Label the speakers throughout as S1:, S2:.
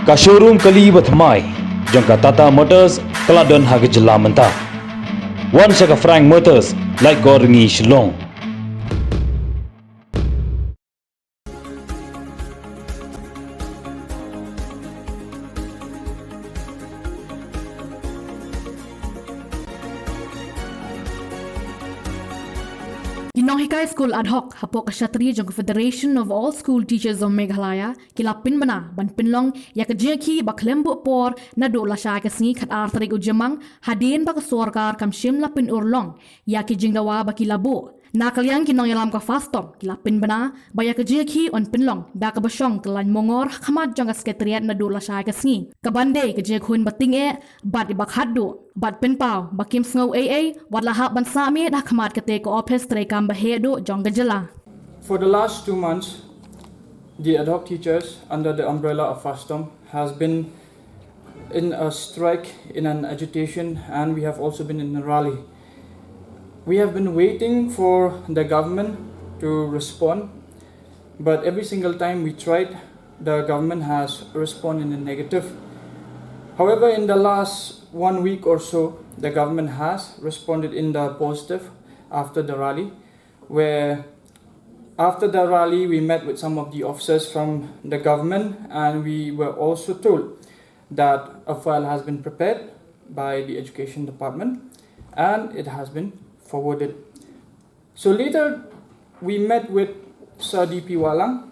S1: Ka showroom kali bathmai jangka Tata Motors Kaladan hage jylla menta. One shaka Frank Motors like Goringi Shillong.
S2: High School ad hoc hapok Secretariat jong Federation of All School Teachers of Meghalaya kilapin mana ban pinlong iakhih ba Khlem bu por naduh lashai kasni khat ar tarik ujamang hadin ba sorkar kam shim lapin urlong iakhih jingdawa ba kilabu nakaliang kinong yalam ka FASTOM kilapin bana ba iakhih on pinlong da ka basong kelan mongor hakhmat jong Secretariat naduh lashai kasni kabande ke hun bating e bat ba khadu bat pen pau bakim sngo AA wat lahap ban sami dah hakhmat kate ko office trekam bahedo jong jylla.
S3: For the last 2 months, the ad hoc teachers under the umbrella of FASTOM has been in a strike, in an agitation, and we have also been in a rally. We have been waiting for the government to respond, but every single time we tried, the government has responded in a negative. However, in the last 1 week or so, the government has responded in the positive after the rally, where after the rally we met with some of the officers from the government, and we were also told that a file has been prepared by the education department and it has been forwarded. So later we met with Sir DP Walang,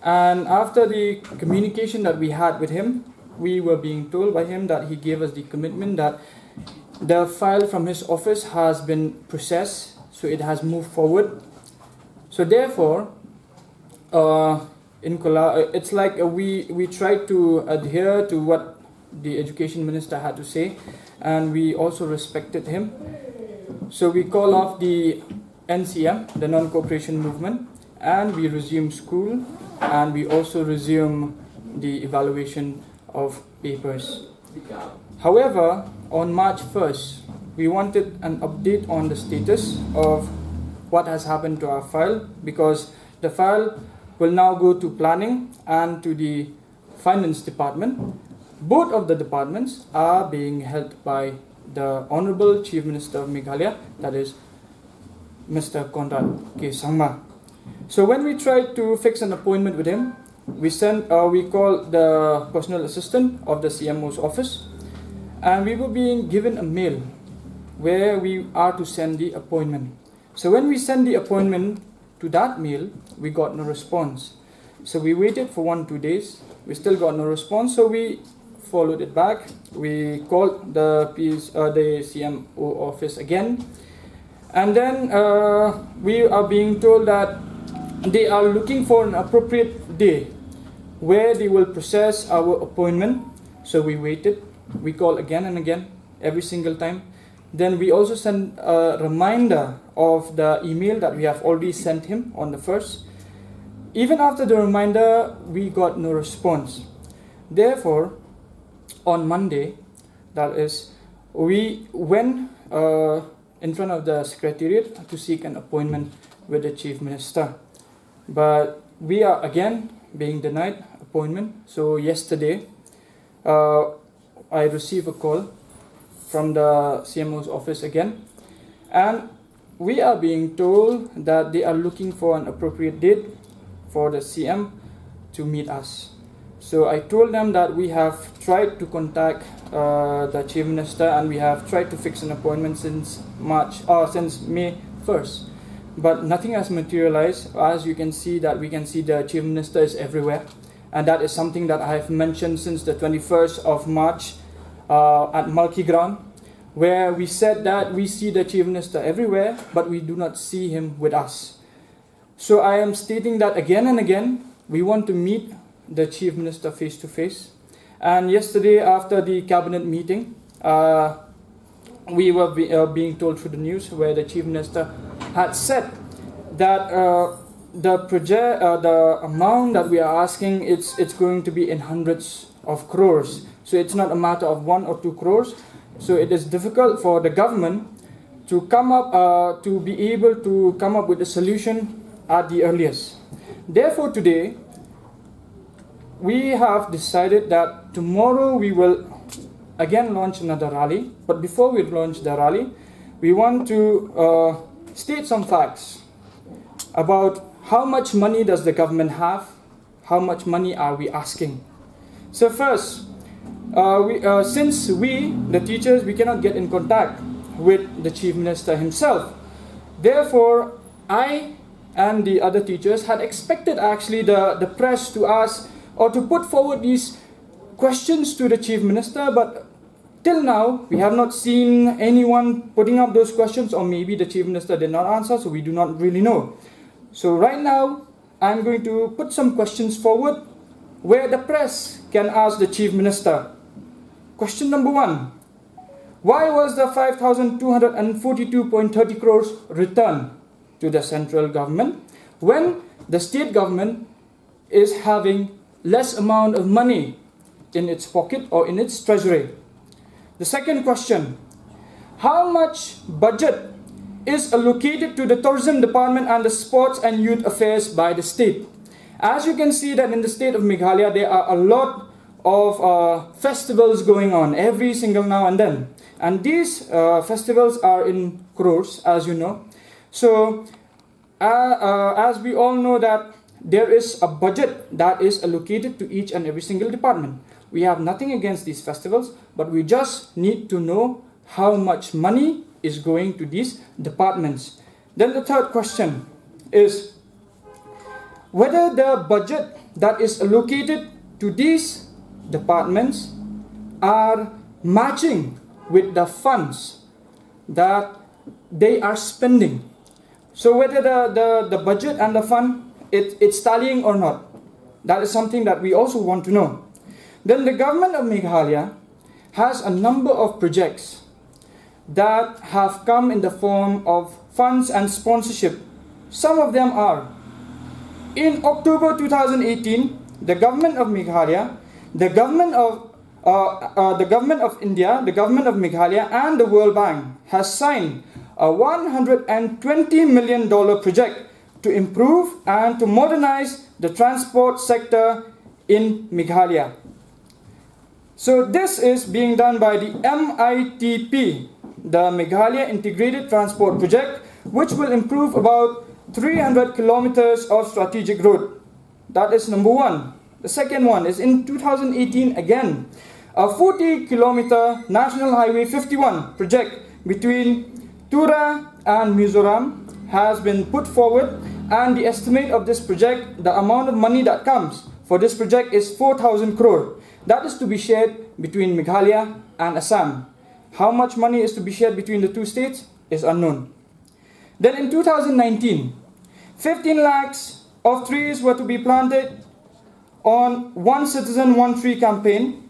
S3: and after the communication that we had with him, we were being told by him that he gave us the commitment that the file from his office has been processed, so it has moved forward. So therefore, it's like we tried to adhere to what the education minister had to say, and we also respected him. So we call off the NCM, the non-cooperation movement, and we resume school, and we also resume the evaluation of papers. However, on March 1st, we wanted an update on the status of what has happened to our file, because the file will now go to planning and to the finance department. Both of the departments are being held by the Honorable Chief Minister of Meghalaya, that is Mr. Conrad K. Sangma. So when we tried to fix an appointment with him, we called the personal assistant of the CMO's office, and we were being given a mail where we are to send the appointment. So when we sent the appointment to that mail, we got no response. So we waited for 1-2 days. We still got no response. So we followed it back. We called the CMO office again, and then we are being told that they are looking for an appropriate day where they will process our appointment. So we waited. We called again and again, every single time. Then we also sent a reminder of the email that we have already sent him on the 1st. Even after the reminder, we got no response. Therefore, on Monday, that is, we went in front of the Secretariat to seek an appointment with the Chief Minister. But we are again being denied appointment. So yesterday, I received a call from the CMO's office again, and we are being told that they are looking for an appropriate date for the CM to meet us. So I told them that we have tried to contact the Chief Minister, and we have tried to fix an appointment since May 1st, but nothing has materialized. As you can see, that we can see the Chief Minister is everywhere, and that is something that I have mentioned since the 21st of March at Malki Ground, where we said that we see the Chief Minister everywhere, but we do not see him with us. So I am stating that again and again, we want to meet the Chief Minister face to face. And yesterday, after the cabinet meeting, we were being told through the news where the Chief Minister had said that the amount that we are asking, it's going to be in hundreds of crores. So it's not a matter of 1 or 2 crores. So it is difficult for the government to come up, to be able to come up with a solution at the earliest. Therefore, today we have decided that tomorrow we will again launch another rally. But before we launch the rally, we want to state some facts about how much money does the government have, how much money are we asking. So first, since we, the teachers, we cannot get in contact with the Chief Minister himself, therefore I and the other teachers had expected actually the press to ask or to put forward these questions to the Chief Minister, but till now we have not seen anyone putting up those questions, or maybe the Chief Minister did not answer, so we do not really know. So right now I'm going to put some questions forward where the press can ask the Chief Minister. Question number 1. Why was the 5,242.30 crores returned to the central government when the state government is having less amount of money in its pocket or in its treasury? The second question, how much budget is allocated to the tourism department and the sports and youth affairs by the state? As you can see that in the state of Meghalaya, there are a lot of festivals going on every single now and then. And these festivals are in crores, as you know. So, as we all know that there is a budget that is allocated to each and every single department. We have nothing against these festivals, but we just need to know how much money is going to these departments. Then the third question is whether the budget that is allocated to these departments are matching with the funds that they are spending. So whether the budget and the fund, it's tallying or not. That is something that we also want to know. Then the government of Meghalaya has a number of projects that have come in the form of funds and sponsorship. Some of them are: in October 2018, the government of Meghalaya, the government of India, the government of Meghalaya and the World Bank has signed a $120 million project to improve and to modernize the transport sector in Meghalaya. So this is being done by the MITP, the Meghalaya Integrated Transport Project, which will improve about 300 kilometers of strategic road. That is number 1. The second one is in 2018 again, a 40-kilometer National Highway 51 project between Tura and Mizoram has been put forward, and the estimate of this project, the amount of money that comes for this project is 4,000 crore. That is to be shared between Meghalaya and Assam. How much money is to be shared between the two states is unknown. Then in 2019, 15 lakhs of trees were to be planted on One Citizen, One Tree campaign,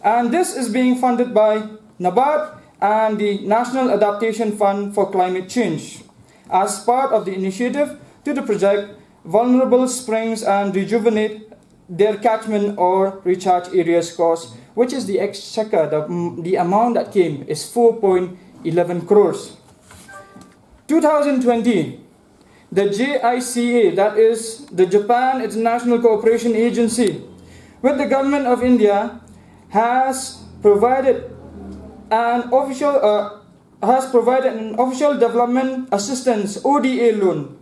S3: and this is being funded by NABARD and the National Adaptation Fund for Climate Change as part of the initiative to the project Vulnerable Springs and Rejuvenate Their Catchment or Recharge Areas cost, which is the exchequer. The amount that came is 4.11 crores. 2020, the JICA, that is the Japan International Cooperation Agency, with the government of India, has provided an official development assistance (ODA) loan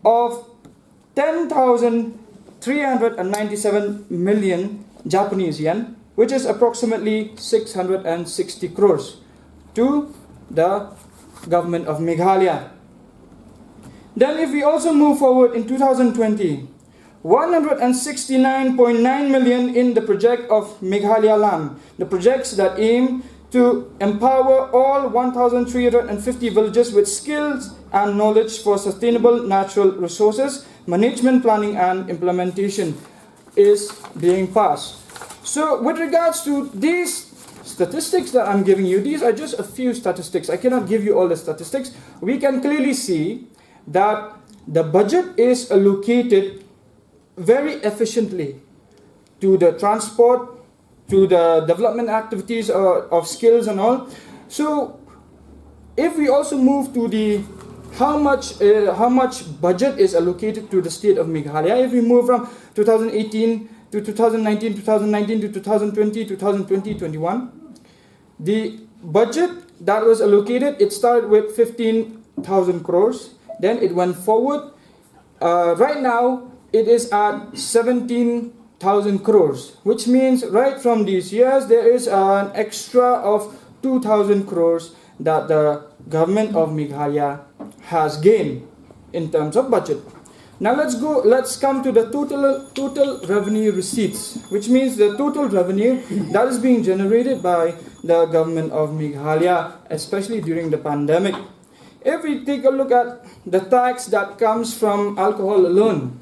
S3: of 10,397 million Japanese yen, which is approximately 660 crores, to the government of Meghalaya. Then if we also move forward in 2020, 169.9 million in the project of Meghalaya Lam, the projects that aim to empower all 1,350 villages with skills and knowledge for sustainable natural resources, management, planning and implementation, is being passed. So with regards to these statistics that I'm giving you, these are just a few statistics. I cannot give you all the statistics. We can clearly see that the budget is allocated very efficiently to the transport, to the development activities of skills and all. So if we also move to the how much budget is allocated to the state of Meghalaya, if we move from 2018 to 2019, 2019 to 2020, 2020, 21. The budget that was allocated, it started with 15,000 crores. Then it went forward. Right now, it is at 17,000 crores, which means right from these years, there is an extra of 2,000 crores that the government of Meghalaya has gained in terms of budget. Now let's come to the total revenue receipts, which means the total revenue that is being generated by the government of Meghalaya, especially during the pandemic. If we take a look at the tax that comes from alcohol alone,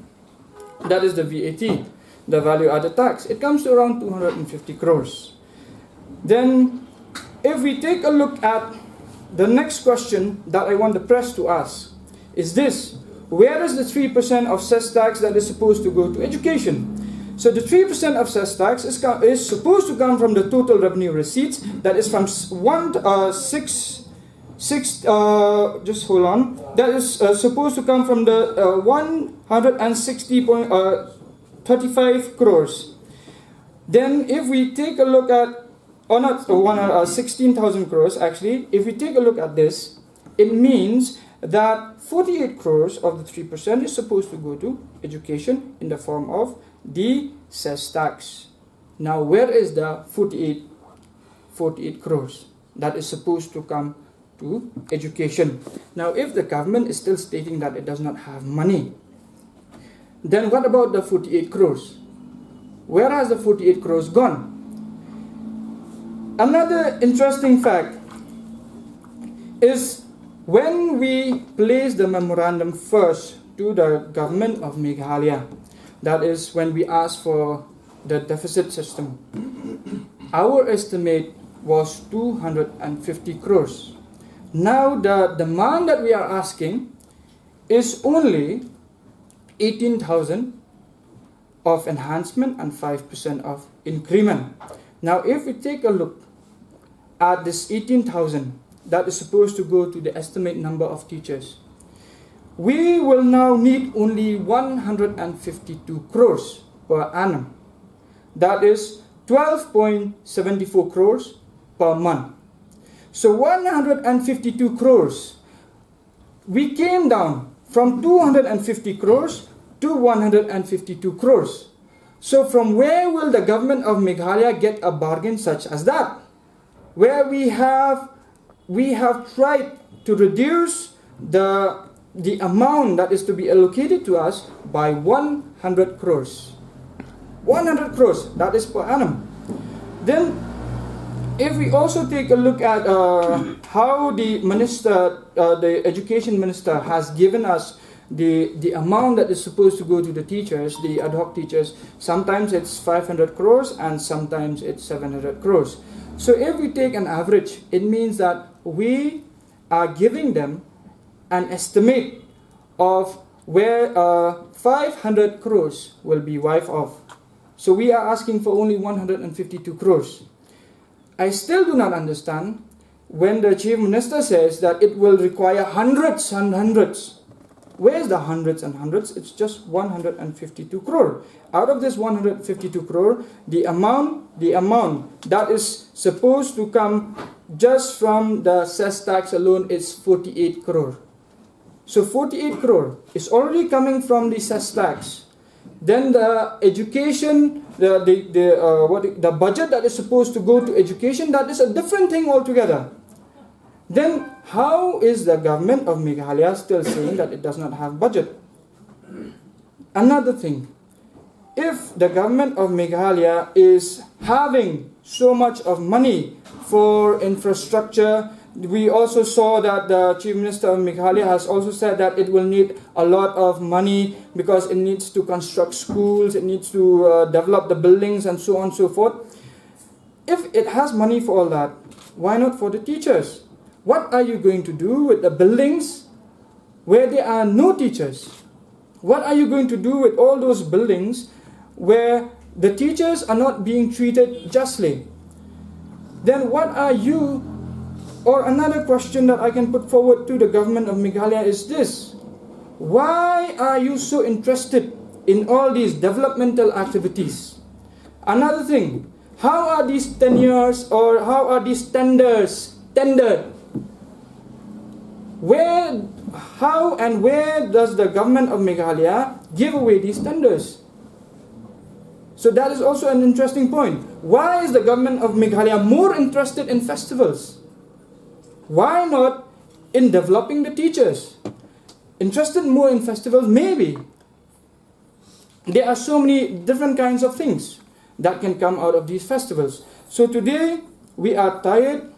S3: that is the VAT, the value added tax, it comes to around 250 crores. Then if we take a look at the next question that I want the press to ask is this: where is the 3% of cess tax that is supposed to go to education? So the 3% of cess tax is supposed to come from the total revenue receipts, that is from that is supposed to come from the 160.35 crores. Then if we take a look at, or not 16,000 crores actually, if we take a look at this, it means that 48 crores of the 3% is supposed to go to education in the form of the cess tax. Now where is the 48 crores that is supposed to come to education? Now if the government is still stating that it does not have money, then what about the 48 crores? Where has the 48 crores gone? Another interesting fact is when we placed the memorandum first to the government of Meghalaya, that is when we asked for the deficit system, our estimate was 250 crores. Now the demand that we are asking is only 18,000 of enhancement and 5% of increment. Now if we take a look at this 18,000 that is supposed to go to the estimate number of teachers, we will now need only 152 crores per annum. That is 12.74 crores per month. So 152 crores, we came down from 250 crores to 152 crores. So from where will the government of Meghalaya get a bargain such as that? Where we have tried to reduce the amount that is to be allocated to us by 100 crores. 100 crores, that is per annum. Then if we also take a look at how the minister, the education minister has given us the amount that is supposed to go to the teachers, the ad hoc teachers, sometimes it's 500 crores and sometimes it's 700 crores. So if we take an average, it means that we are giving them an estimate of where 500 crores will be wiped off. So we are asking for only 152 crores. I still do not understand when the chief minister says that it will require hundreds and hundreds. Where's the hundreds and hundreds? It's just 152 crore. Out of this 152 crore, the amount that is supposed to come just from the cess tax alone is 48 crore. So 48 crore is already coming from the cess tax. Then the education, the budget that is supposed to go to education, that is a different thing altogether. Then how is the government of Meghalaya still saying that it does not have budget? Another thing, if the government of Meghalaya is having so much of money for infrastructure, we also saw that the Chief Minister of Meghalaya has also said that it will need a lot of money because it needs to construct schools, it needs to develop the buildings and so on and so forth. If it has money for all that, why not for the teachers? What are you going to do with the buildings where there are no teachers? What are you going to do with all those buildings where the teachers are not being treated justly? Then what are you, or another question that I can put forward to the government of Meghalaya is this: why are you so interested in all these developmental activities? Another thing, how are these tenures or how are these tenders tendered? How and where does the government of Meghalaya give away these tenders? So that is also an interesting point. Why is the government of Meghalaya more interested in festivals? Why not in developing the teachers? Interested more in festivals? Maybe. There are so many different kinds of things that can come out of these festivals. So today we are tired.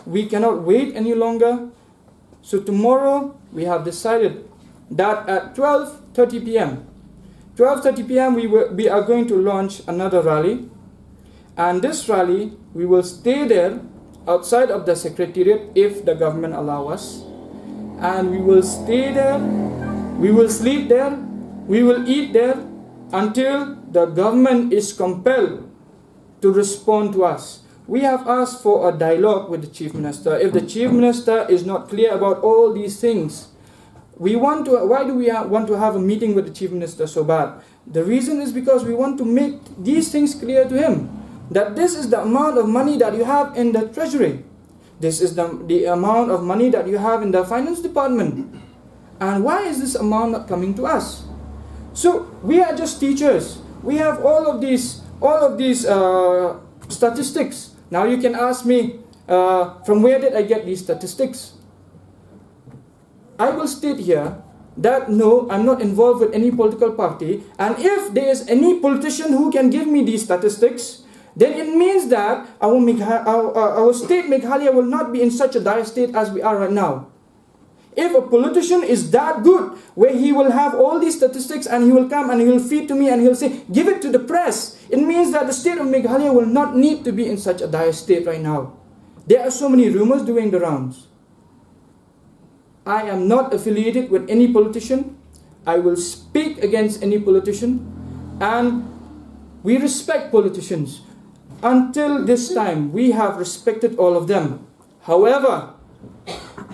S3: We cannot wait any longer. So tomorrow we have decided that at 12:30 p.m. 12:30 p.m. we are going to launch another rally, and this rally we will stay there outside of the Secretariat if the government allow us, and we will stay there, we will sleep there, we will eat there until the government is compelled to respond to us. We have asked for a dialogue with the Chief Minister. If the Chief Minister is not clear about all these things, why do we want to have a meeting with the Chief Minister so bad? The reason is because we want to make these things clear to him, that this is the amount of money that you have in the treasury. This is the amount of money that you have in the finance department. And why is this amount not coming to us? So we are just teachers. We have all of these statistics. Now you can ask me, from where did I get these statistics? I will state here that no, I'm not involved with any political party, and if there is any politician who can give me these statistics, then it means that our state Meghalaya will not be in such a dire state as we are right now. If a politician is that good, where he will have all these statistics and he will come and he will feed to me and he'll say, give it to the press, it means that the state of Meghalaya will not need to be in such a dire state right now. There are so many rumors doing the rounds. I am not affiliated with any politician. I will speak against any politician, and we respect politicians. Until this time, we have respected all of them. However,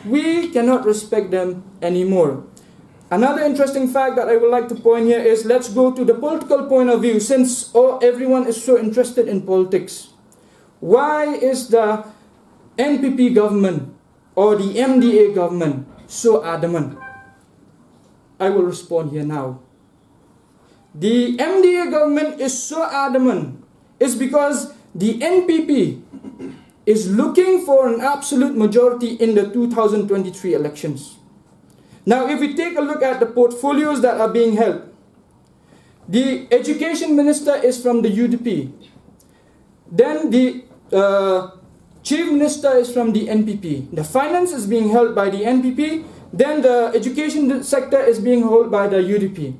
S3: we cannot respect them anymore. Another interesting fact that I would like to point here is, let's go to the political point of view, since everyone is so interested in politics. Why is the NPP government or the MDA government so adamant? I will respond here now. The MDA government is so adamant is because the NPP is looking for an absolute majority in the 2023 elections. Now, if we take a look at the portfolios that are being held, the Education Minister is from the UDP. Then the Chief Minister is from the NPP. The finance is being held by the NPP. Then the education sector is being held by the UDP.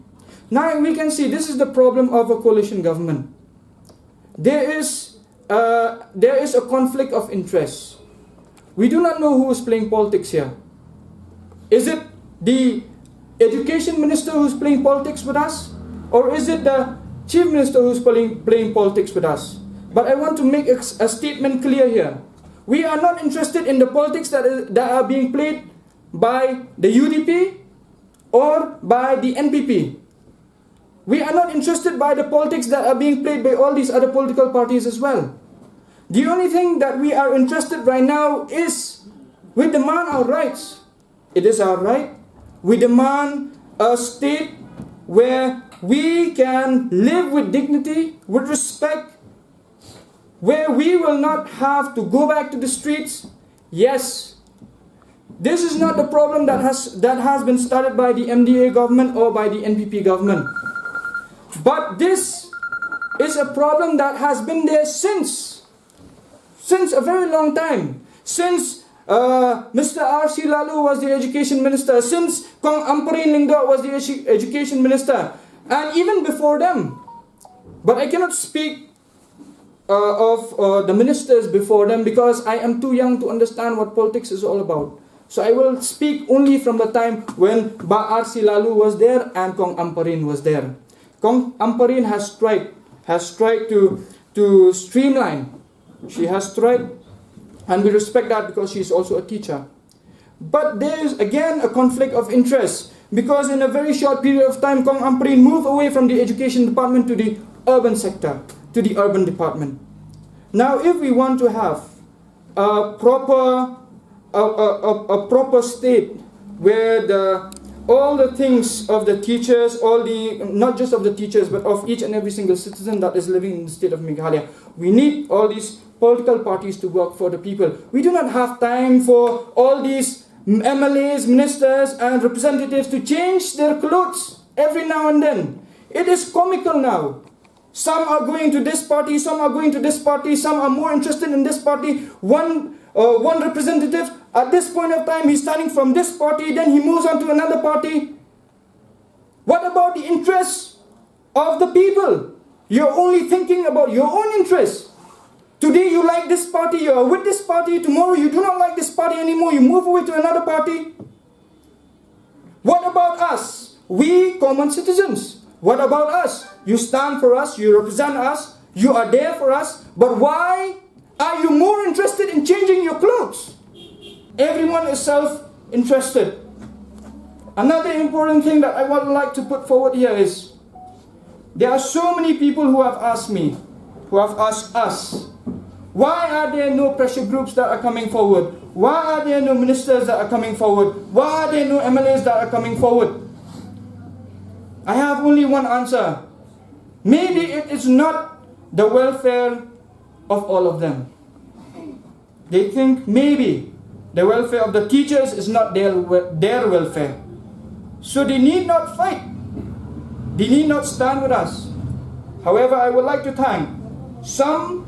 S3: Now we can see this is the problem of a coalition government. There is a conflict of interest. We do not know who is playing politics here. Is it the Education Minister who is playing politics with us? Or is it the Chief Minister who is playing politics with us? But I want to make a statement clear here. We are not interested in the politics that are being played by the UDP or by the NPP. We are not interested by the politics that are being played by all these other political parties as well. The only thing that we are interested right now is we demand our rights. It is our right. We demand a state where we can live with dignity, with respect, where we will not have to go back to the streets. Yes, this is not the problem that has been started by the MDA government or by the NPP government. But this is a problem that has been there since a very long time. Since Mr. R.C. Lalu was the Education Minister, since Kong Amparin Lingdok was the Education Minister, and even before them. But I cannot speak of the ministers before them because I am too young to understand what politics is all about. So I will speak only from the time when Ba R.C. Lalu was there and Kong Amparin was there. Kong Amparin has tried to streamline. She has tried, and we respect that because she is also a teacher. But there is again a conflict of interest because in a very short period of time, Kong Amparin moved away from the education department to the urban sector. to the urban department. Now, if we want to have a proper state where all the things of the teachers, not just of the teachers, but of each and every single citizen that is living in the state of Meghalaya, we need all these political parties to work for the people. We do not have time for all these MLAs, ministers, and representatives to change their clothes every now and then. It is comical now. Some are going to this party, some are going to this party, some are more interested in this party. One representative, at this point of time, he's standing from this party, then he moves on to another party. What about the interests of the people? You're only thinking about your own interests. Today you like this party, you are with this party. Tomorrow you do not like this party anymore, you move away to another party. What about us? We common citizens. What about us? You stand for us, you represent us, you are there for us, but why are you more interested in changing your clothes? Everyone is self-interested. Another important thing that I would like to put forward here is, there are so many people who have asked me, who have asked us, why are there no pressure groups that are coming forward? Why are there no ministers that are coming forward? Why are there no MLAs that are coming forward? I have only one answer. Maybe it is not the welfare of all of them. They think maybe the welfare of the teachers is not their welfare. So they need not fight. They need not stand with us. However, I would like to thank some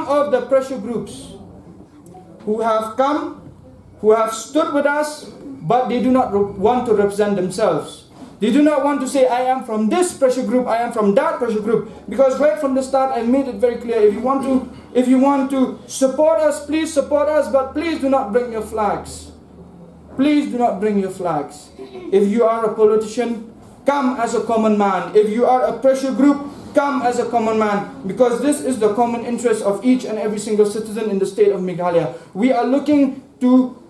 S3: of the pressure groups who have come, who have stood with us, but they do not want to represent themselves. They do not want to say, I am from this pressure group, I am from that pressure group. Because right from the start, I made it very clear, if you want to support us, please support us, but please do not bring your flags. Please do not bring your flags. If you are a politician, come as a common man. If you are a pressure group, come as a common man. Because this is the common interest of each and every single citizen in the state of Meghalaya. We are looking to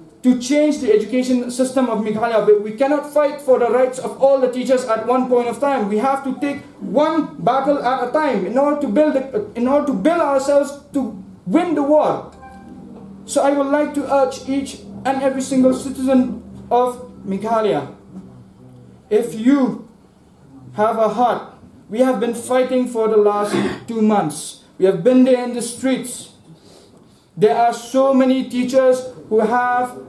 S3: change the education system of Meghalaya, but we cannot fight for the rights of all the teachers at one point of time. We have to take one battle at a time in order to build ourselves to win the war. So I would like to urge each and every single citizen of Meghalaya, if you have a heart, we have been fighting for the last 2 months. We have been there in the streets. There are so many teachers who have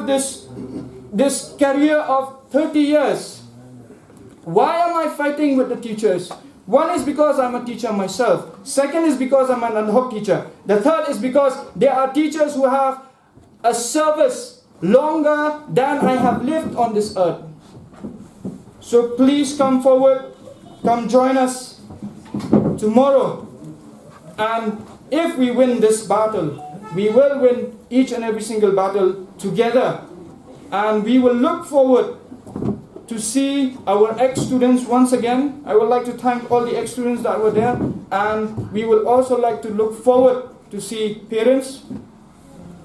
S3: this career of 30 years. Why am I fighting with the teachers? One is because I'm a teacher myself. Second is because I'm an ad hoc teacher. The third is because there are teachers who have a service longer than I have lived on this earth. So please come forward, come join us tomorrow. And if we win this battle, we will win each and every single battle together. And we will look forward to see our ex-students once again. I would like to thank all the ex-students that were there. And we will also like to look forward to see parents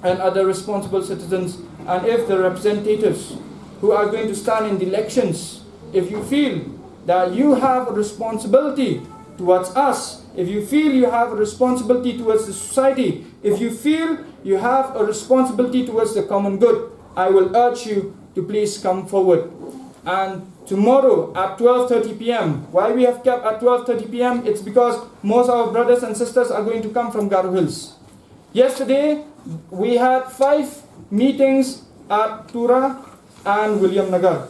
S3: and other responsible citizens. And if the representatives who are going to stand in the elections, if you feel that you have a responsibility towards us, if you feel you have a responsibility towards the society, if you feel you have a responsibility towards the common good, I will urge you to please come forward. And tomorrow at 12:30 p.m., why we have kept at 12:30 p.m., it's because most of our brothers and sisters are going to come from Garo Hills. Yesterday, we had 5 meetings at Tura and William Nagar.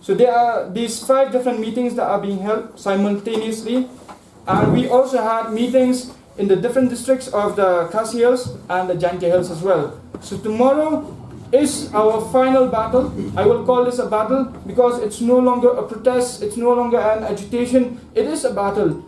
S3: So there are these 5 different meetings that are being held simultaneously. And we also had meetings in the different districts of the Khasi Hills and the Jaintia Hills as well. So tomorrow is our final battle. I will call this a battle because it's no longer a protest, it's no longer an agitation, it is a battle.